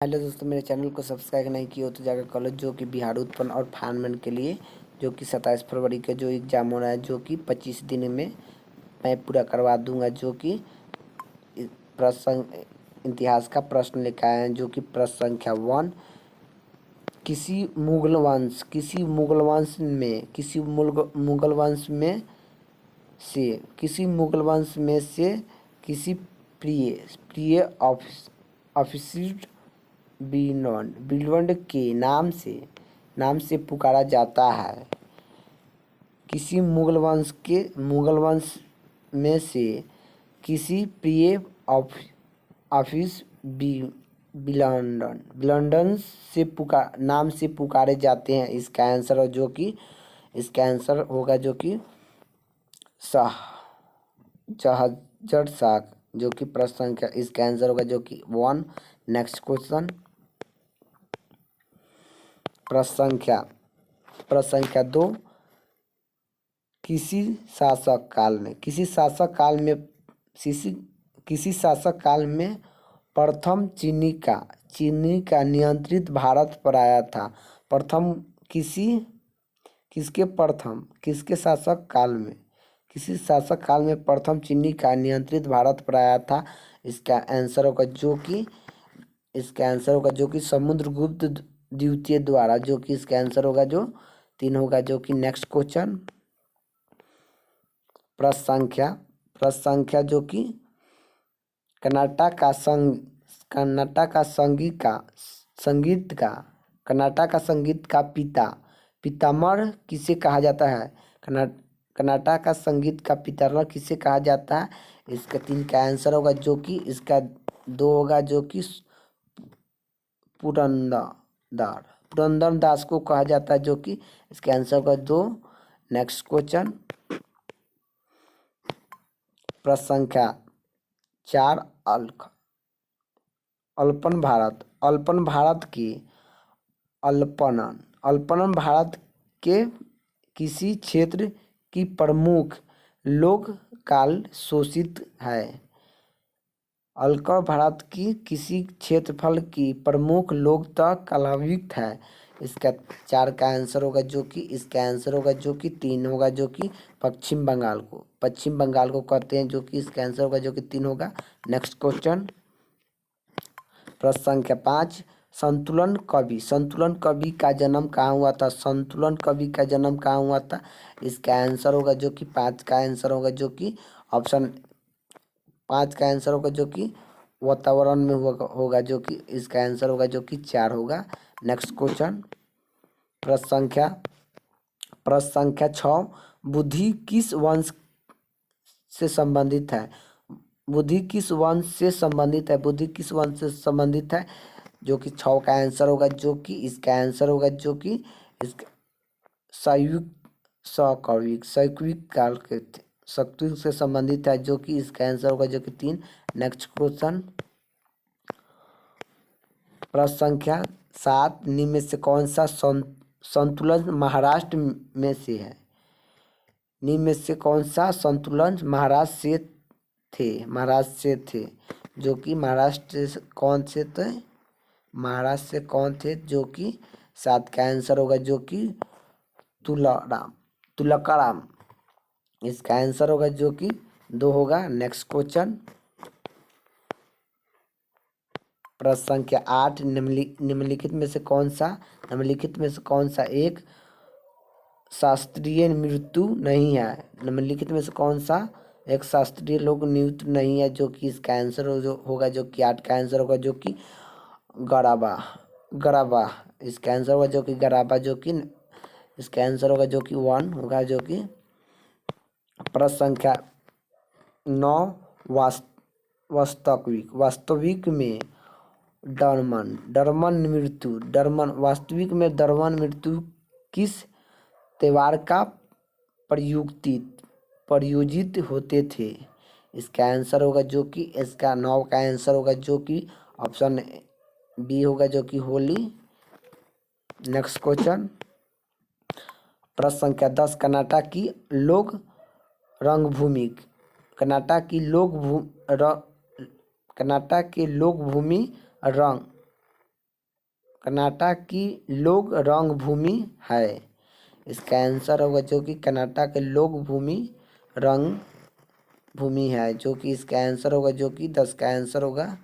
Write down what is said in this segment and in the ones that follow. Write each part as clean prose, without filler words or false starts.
Hello दोस्तों, मेरे channel को सब्सक्राइब नहीं किए हो तो जाकर कर लो। जो कि बिहार उत्पन्न और फार्मन के लिए जो कि 27 फरवरी का जो एग्ज़ाम हो रहा है, जो कि 25 दिन में मैं पूरा करवा दूंगा। जो कि प्रश्न इतिहास का प्रश्न लेकर आए हैं। जो कि प्रश्न संख्या 1, किसी मुगल वंश में से किसी प्रिय प्रिय ऑफिसर बिलवंड के नाम से पुकारा जाता है। किसी मुगल वंश में से किसी प्रिय ऑफिस बिलंडन से नाम से पुकारे जाते हैं। इसका आंसर होगा जो कि शाह जहाजर शाह। जो कि प्रश्न संख्या इसका आंसर होगा जो कि 1। नेक्स्ट क्वेश्चन, प्रश्न संख्या 2, किसी शासक काल में प्रथम चीनी का नियंत्रित भारत पर आया था। प्रथम किसके शासक काल में प्रथम चीनी का नियंत्रित भारत पर आया था। इसका आंसर होगा जो कि समुद्रगुप्त द्वितीय द्वारा। जो कि इसका आंसर होगा जो 3 होगा। जो कि नेक्स्ट क्वेश्चन, प्रश्न संख्या जो कि कर्नाटक का संगीत का पितामह किसे कहा जाता है। कर्नाटक का संगीत का पितामह किसे कहा जाता है। इसका 3 का आंसर होगा। जो कि इसका 2 होगा जो कि पुरंदर दास को कहा जाता है। जो कि इसका आंसर होगा 2। नेक्स्ट क्वेश्चन, प्रश्न संख्या 4, अल्पन भारत के किसी क्षेत्र की प्रमुख लोक काल शोषित है। अल्पर भारत की किसी क्षेत्रफल की प्रमुख लोक तक कालातीत है। इसका 4 का आंसर होगा जो कि इसका आंसर होगा जो कि 3 होगा। जो कि पश्चिम बंगाल को कहते हैं। जो कि इसका आंसर होगा जो कि 3 होगा। नेक्स्ट क्वेश्चन, प्रश्न संख्या 5, संतुलन कवि का जन्म कहाँ हुआ था। इसका आंसर होगा जो कि 5 का आंसर होगा जो कि ऑप्शन 5 का आंसर होगा जो कि वातावरण में होगा। जो कि इसका आंसर होगा जो कि 4 होगा। नेक्स्ट क्वेश्चन, प्रश्न संख्या 6, बुद्धि किस वंश से संबंधित है। जो कि 6 का आंसर होगा। जो कि इसका आंसर होगा जो कि इसका शैक्विक काल के शक्ति से संबंधित है। जो कि इसका आंसर होगा जो कि 3। नेक्स्ट क्वेश्चन, प्रश्न संख्या 7, निम्न में से कौन सा संतुलन महाराष्ट्र में से है। महाराष्ट्र से थे। जो कि महाराष्ट्र से कौन थे। जो कि 7 का आंसर होगा जो कि तुलकाराम। इसका आंसर होगा जो कि 2 होगा। नेक्स्ट क्वेश्चन, प्रश्न संख्या 8, निम्नलिखित में से कौन सा एक शास्त्रीय मृत्यु नहीं है। निम्नलिखित में से कौन सा एक शास्त्रीय लोक मृत्यु नहीं है। जो कि इसका आंसर होगा जो कि 8 का आंसर होगा जो कि गराबा। इसका आंसर होगा जो कि गराबा। जो कि इसका आंसर होगा जो कि 1 होगा। जो कि प्रश्न संख्या 9, वास्तविक में डरमन मृत्यु किस त्योहार का प्रयोजित होते थे। इसका आंसर होगा जो कि इसका 9 का आंसर होगा जो कि ऑप्शन बी होगा जो कि होली। नेक्स्ट क्वेश्चन, प्रश्न संख्या 10, कर्नाटक की लोक भूमि रंग कर्नाटक की लोक रंग भूमि है। इसका आंसर होगा जो कि कर्नाटक के लोक भूमि रंग भूमि है, जो कि इसका आंसर होगा जो कि 10 का आंसर होगा,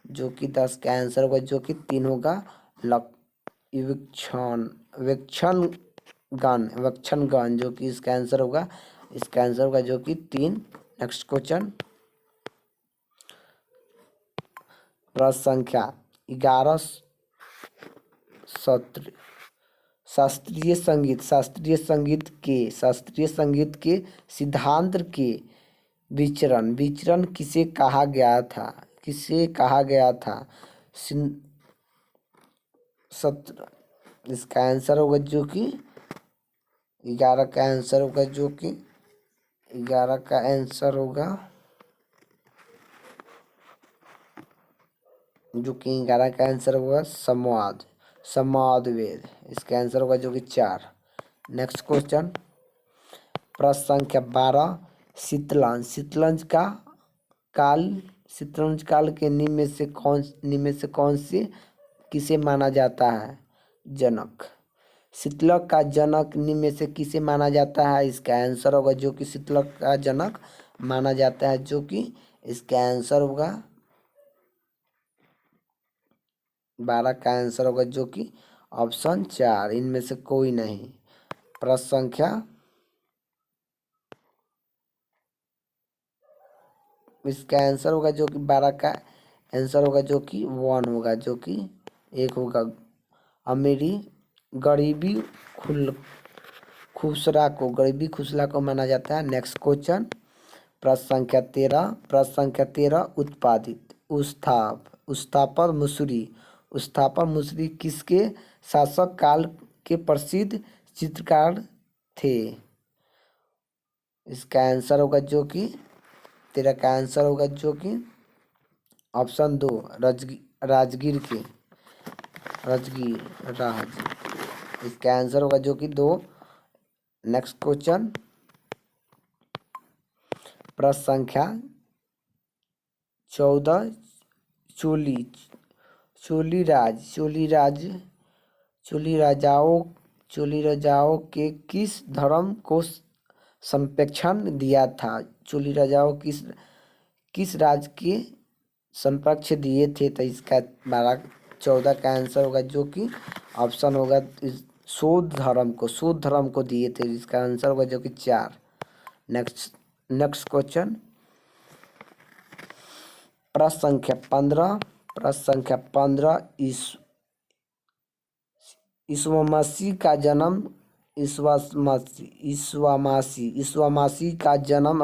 जो कि 10 का आंसर होगा, जो कि 3 होगा लक विक्षण विक्षण विक्षण गण, जो कि इसका आंसर होगा, इसका आंसर होगा जो कि 3। नेक्स्ट क्वेश्चन, प्रश्न संख्या 11 सत्र शास्त्रीय संगीत के सिद्धांत के विचरण किसे कहा गया था? सत्र, इसका आंसर होगा जो कि 11 का आंसर होगा, जो कि 11 का आंसर होगा, जो कि 11 का आंसर होगा संवाद वेद। इसका आंसर होगा जो कि 4। नेक्स्ट क्वेश्चन, प्रश्न संख्या 12 शीतलंज काल के निम्न में से कौन से किसे माना जाता है? जनक। शीतलक का जनक निम्न में से किसे माना जाता है? इसका आंसर होगा जो कि शीतलक का जनक माना जाता है, जो कि इसका आंसर होगा 12 का आंसर होगा, जो कि ऑप्शन 4, इनमें से कोई नहीं। प्रश्न संख्या, इसका आंसर होगा जो कि 12 का आंसर होगा जो कि 1 होगा, जो कि 1 होगा। अमीरी गरीबी खुसरा को माना जाता है। नेक्स्ट क्वेश्चन, प्रश्न संख्या 13 उत्पादित उस्थापर मुसरी किसके शासक काल के प्रसिद्ध चित्रकार थे? इसका आंसर होगा जो कि 13 का आंसर होगा, जो कि ऑप्शन 2 राजगीर। इसका आंसर होगा जो कि 2। नेक्स्ट क्वेश्चन, प्रश्न संख्या 14 चोली राजाओं के किस धर्म को संरक्षण दिया था? चोली राजाओं किस राज्य के संरक्षण दिए थे? तो इसका 14 का आंसर होगा, जो कि ऑप्शन होगा शौद्ध धर्म को दिए थे। इसका आंसर होगा जो कि 4। नेक्स्ट क्वेश्चन, प्रश्न संख्या 15 ईसा मसीह का जन्म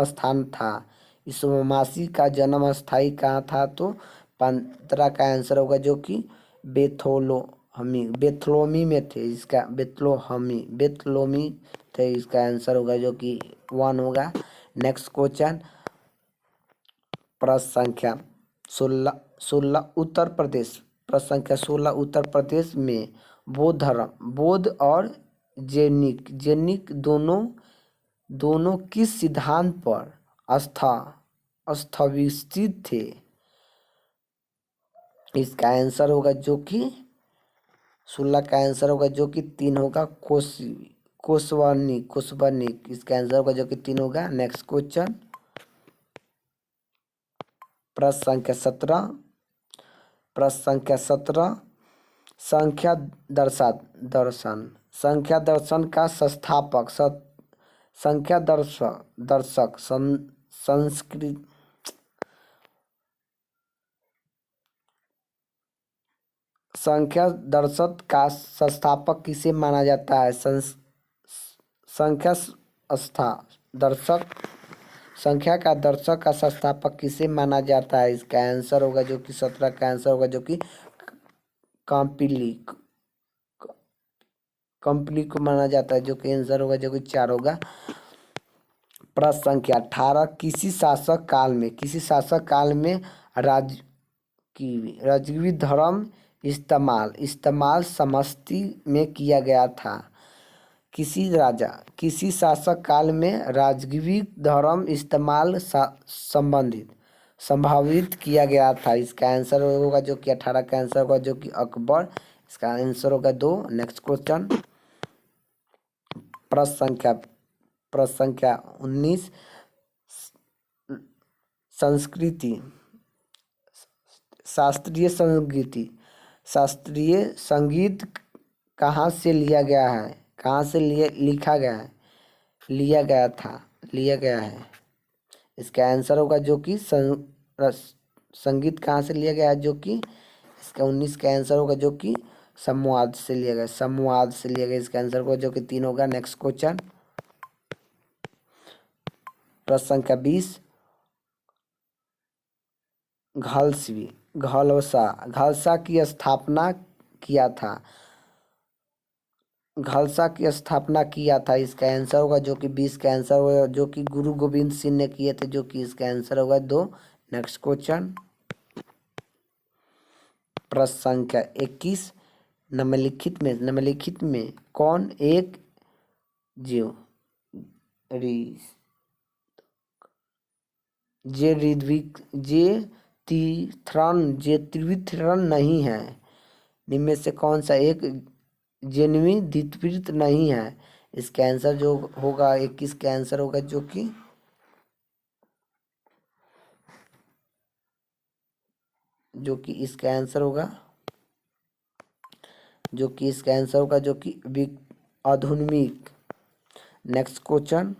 स्थान था। ईसा मसीह का जन्म स्थाई कहाँ था? तो 15 का आंसर होगा जो कि बेथलोमी में थे। इसका बेथलोमी थे। इसका आंसर होगा जो कि 1 होगा। नेक्स्ट क्वेश्चन, प्रश्न संख्या 16 उत्तर प्रदेश में बौद्ध और जैनिक दोनों किस सिद्धांत पर स्थापित थे? इसका आंसर होगा जो कि 16 का आंसर होगा, जो कि 3 होगा कोसवर्निक। इसका आंसर होगा जो कि 3 होगा। नेक्स्ट क्वेश्चन, प्रश्न संख्या 17 संख्या दर्शन का संस्थापक संख्या दर्शक का संस्थापक किसे माना जाता है? संख्या का दर्शक का संस्थापक किसे माना जाता है? इसका आंसर होगा जो कि 17 का आंसर होगा, जो कि कंपली को माना जाता है, जो कि आंसर होगा जो कि 4 होगा। प्रश्न संख्या 18 किसी शासक काल में राजकीय धर्म इस्तेमाल समस्ती में किया गया था? किसी शासक काल में राजकीय धर्म इस्तेमाल संबंधित संभावित किया गया था। इसका आंसर होगा जो कि 18 का आंसर होगा जो कि अकबर। इसका आंसर होगा 2। नेक्स्ट क्वेश्चन, प्रश्न संख्या 19, संस्कृति शास्त्रीय संगीत कहाँ से लिया गया है, कहाँ से लिखा गया है, लिया गया है। इसका आंसर होगा जो कि संगीत कहाँ से लिया गया है, जो कि इसका 19 का आंसर होगा जो कि संवाद से लिया गया, संवाद से लिया गया। इसका आंसर होगा जो कि 3 होगा। नेक्स्ट क्वेश्चन, प्रश्न संख्या 20, घलसा की स्थापना किया था, इसका आंसर होगा जो कि 20 का आंसर होगा जो कि गुरु गोविंद सिंह ने किए थे, जो कि इसका आंसर होगा 2। नेक्स्ट क्वेश्चन, प्रश्न संख्या 21, निम्नलिखित में कौन एक जीव त्रिविक्रम नहीं है, निम्न से कौन सा एक जेनवी द्वितीय नहीं है। इसका आंसर जो होगा 21 का आंसर होगा जो कि इसका आंसर होगा जो कि आधुनिक। नेक्स्ट क्वेश्चन,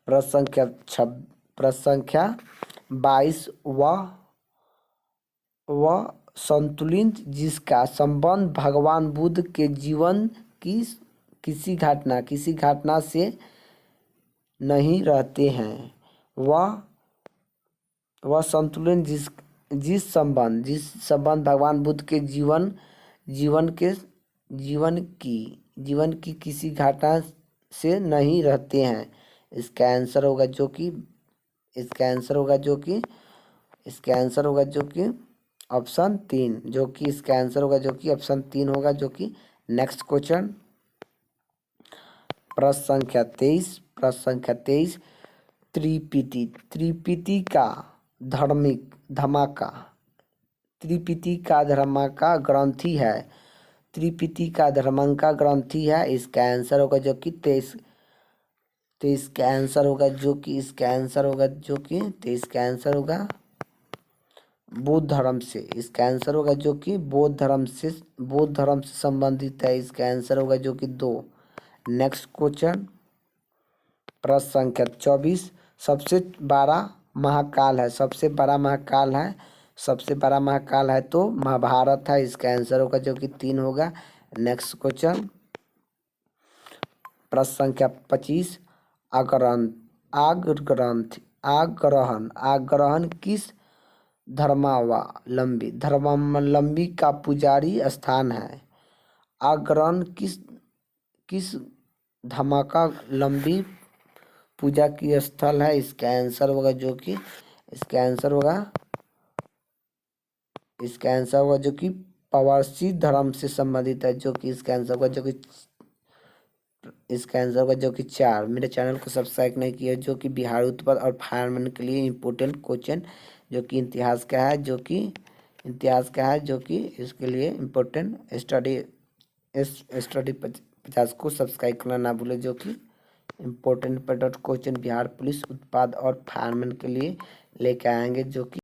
प्रश्न संख्या 22, वह संतुलित जिसका संबंध भगवान बुद्ध के जीवन की किसी घटना से नहीं रहते हैं, वह संतुलन जिस संबंध भगवान बुद्ध के जीवन की किसी घटना से नहीं रहते हैं। इसका आंसर होगा जो कि ऑप्शन 3, जो कि इसका आंसर होगा जो कि ऑप्शन 3 होगा जो कि। नेक्स्ट क्वेश्चन, प्रश्न संख्या 23, त्रिपिटी का धर्माका ग्रंथि है, इसका आंसर होगा जो कि 23 का आंसर होगा जो कि इसका आंसर होगा जो कि 23 का आंसर होगा बौद्ध धर्म से। इसका आंसर होगा जो कि बौद्ध धर्म से संबंधित है। इसका आंसर होगा जो कि 2। नेक्स्ट क्वेश्चन, प्रश्न संख्या 24, सबसे बड़ा महाकाल है तो महाभारत है। इसका आंसर होगा जो कि 3 होगा। नेक्स्ट क्वेश्चन, प्रश्न संख्या 25, आग्रहण किस धर्मावलंबी का पुजारी स्थान है। आग्रहण किस धर्मावलंबी पूजा की स्थल है। इसका आंसर होगा जो कि पारसी धर्म से संबंधित है, जो कि इसका आंसर होगा जो कि 4। मेरे चैनल को सब्सक्राइब नहीं किया, जो कि बिहार उत्पल और फायरमैन के लिए इम्पोर्टेंट क्वेश्चन जो कि इतिहास का है, जो कि इसके लिए इम्पोर्टेंट स्टडी 50 को सब्सक्राइब करना ना भूले, जो कि इम्पोर्टेंट क्वेश्चन बिहार पुलिस उत्पाद और फायरमैन के लिए लेके आएंगे, जो कि